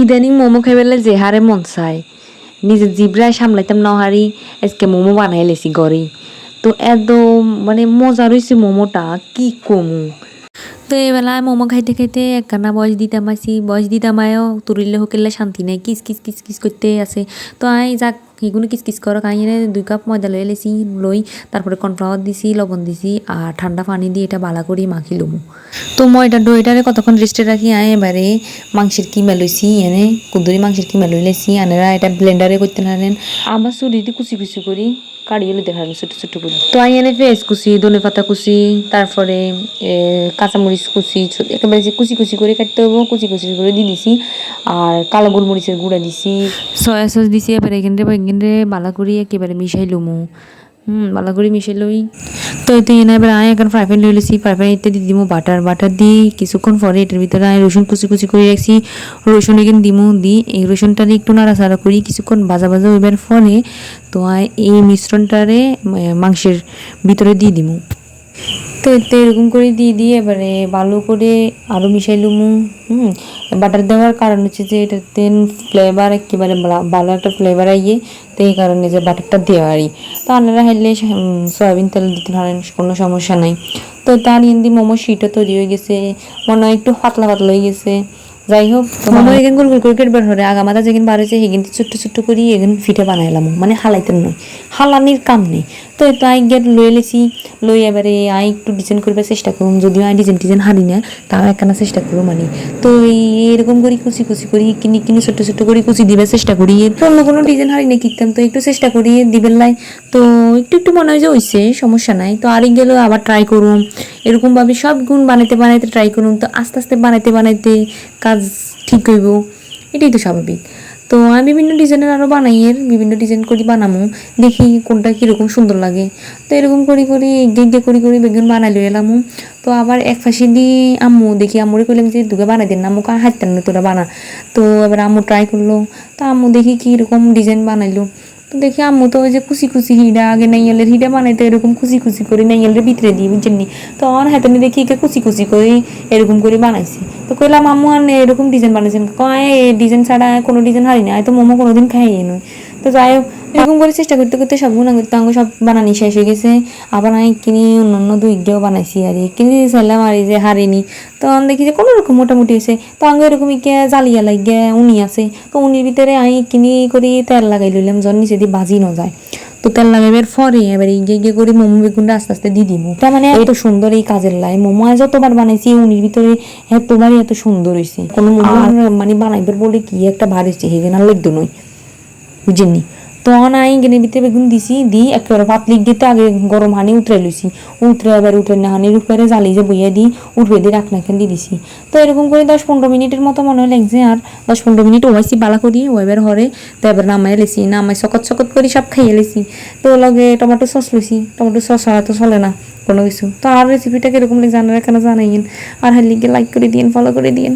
ইদানিং মোমো খাইবেলে যে হারে মন চায় নিজের জিব্রায় সামলাইতাম না হারি আজকে মোমো বানাই লেছি ঘরেই। তো এত মানে মজা রয়েছে মোমোটা কি কমু। তো এবেলায় মোমো খাইতে খাইতে একখানা বয়স দিতাম আয়ও তুরিলে হকিলে শান্তি নাই কিস কিস কিস কিস করতে আছে। তো আই যাক সেগুলো কিস কিস করো আইনে 2 কাপ ময়দা লই লেছি লই তারপরে কর্নফ্লাওয়ার দিছি লবণ দিছি আর ঠান্ডা পানি দিয়ে এটা বালা করে মাখি লমু। তো ময়দা ডইটারে কতক্ষণ রেস্টে রাখি আয় এবারে মাংসের কিমা লইছি এনে কুন্দুরি মাংসের কিমা লই লেছি আনেরা এটা ব্লেন্ডারে করতে নারেন আবার চুরিটি কুচি কুচি করি কাড়িয়ে লইতে পারেন ছোট ছোট করে। তো আই এনে পেঁয়াজ কুচি ধনে পাতা কুচি তারপরে কাঁচামরিচ কুচি একেবারে যে কুচি কুচি করে কাটতে হবো কুচি কুচি করে দিয়ে দিছি আর কালো গোলমরিচের গুঁড়া দিছি সয়া সস দিছি এবারে এখানে বালা করি একেবারে মিশাই লমু বালা করে মিশাই লই। তো এতে এনে এবার আয় এখন ফ্রাই প্যান লই লেছি ফ্রাই প্যান এতে দিয়ে দিমু বাটার দিয়ে কিছুক্ষণ পরে এটার ভিতরে আয় রসুন কুচি কুচি করে রাখছি রসুন এখানে দিমু এই রসুনটারে একটু নাড়াচাড়া করি কিছুক্ষণ ভাজা হইবার পরে তো আয় এই মিশ্রণটারে মাংসের ভিতরে দিয়ে দিমু। তো এতে এরকম করে দিয়ে এবারে ভালো করে আরও মিশাই লুমু। বাটার দেওয়ার কারণ হচ্ছে যে এটাতে ফ্লেভার একেবারে ভালো একটা ফ্লেভার আইয়ে তো এই কারণে যে বাটারটা দেওয়ারই। তো আপনারা হাইলে সয়াবিন তেল দিতে পারেন কোনো সমস্যা নাই। তো তার ইন্দি মোমো শিটও তৈরি হয়ে গেছে মনে হয় একটু পাতলা হয়ে গেছে। যাই হোক মোমো এখানে গোল গোল করে কেটবার হরে আগামাতা যেখানে বার হয়েছে সেখানে ছোট্ট ছোট্ট করে এখানে ফিটে বানাইলাম মানে হালাইতে নয় হালানির কাম নেই। তো তো আই গেট লই লেছি লই এবারে আই একটু ডিজাইন করবার চেষ্টা করুম যদিও আই ডিজাইন হারি না তাও একখানা চেষ্টা করুম মানে। তো এরকম করি কুচি কুচি করি কিনে ছোট্ট ছোট্ট করে কুচি দিবার চেষ্টা করি অন্য কোনো ডিজাইন হারি না কিনতাম তো একটু চেষ্টা করি দিবেন লাই। তো একটু মনে হয় যে হইছে সমস্যা নাই। তো আরেক গেলেও আবার ট্রাই করুম এরকমভাবে সব গুণ বানাইতে ট্রাই করুম। তো আস্তে আস্তে বানাইতে কাজ ঠিক হইব এটাই তো স্বাভাবিক। তো আমি বিভিন্ন ডিজাইনের আরও বিভিন্ন ডিজাইন করি বানামো দেখি কোনটা কীরকম সুন্দর লাগে। তো এরকম করি বেগুন বানাই লই এলামো। তো আবার এক ফাঁসি দিয়ে দেখি আম্মুরে কইলাম যে দুগে বানাই দেন না আম্মু হাঁটতেন না তোরা বানা। তো এবার আম্মু ট্রাই করলো তো আম্মু দেখি কীরকম ডিজাইন বানাইলো। তো দেখি আম্মু তো ওই যে কুচি হিডা আগে নাইয়ালের হিডা বানাইতো এরকম কুচি করে নাইয়ালের ভিতরে দিয়ে বুঝছেননি। তো আমার হাতে দেখি কুচি করে এরকম করে বানাইছি। তো কইলাম আম্মু আর এরকম ডিজাইন বানাইছেন কয় ডিজাইন ছাড়া কোনো ডিজাইন হারি না তো মোমো কোনোদিন খাইয়ে নয়। তো যাই হোক এরকম করে চেষ্টা করতে সব গুণাঙ্গ সব বানানি শেষ হয়ে গেছে। আবার আমি অন্য 2 বানাইছি আর কিনে চাইলাম আর এই যে হারিনি। তো আমি দেখি যে কোনো রকম মোটামুটি হয়েছে। তো আগে এরকম জালিয়া লাগে উনি আছে তো উনির ভিতরে আমি করি তেল লাগাই লইলাম জন নিচে দিয়ে বাজি ন যায়। তো তেল লাগাইবার পরে এবার ইয়ে করে মোমো বেগুনটা আস্তে আস্তে দিয়ে দিব। তার মানে এত সুন্দর এই কাজের লাই মোমো যতবার বানাইছি উনির ভিতরে এতবারই এত সুন্দর হয়েছে কোনো মোমো মানে বানাইবার বলে কি একটা ভার হয়েছে হেগেন আর লাগতো নয় বুঝেননি। তো আই গেনের ভিতরে বেগুন দিছি একেবারে পাতলি দিতে আগে গরম হানি উতরে লইছি এবার উঠে না হানির উপরে জ্বালি যে বইয়া উঠবে দিয়ে রাখনাখান দিয়ে দিছি। তো এরকম করে 10-15 মিনিটের মতো মনে হয় লাগছে আর 10-15 মিনিট ওয়াইছি বালা করি ওইবার হরে তো এবার নামাই লেছি নামাই চকত করে সব খাইয়ে লেছি। তো লগে টমেটো সস লইছি টমেটো সস ছাড়া তো চলে না কোনো কিছু। তো আর রেসিপিটা কিরকম লাগে জানার এখানে জানাইন আর হাইলে লাইক করে দিন ফলো করে দিন।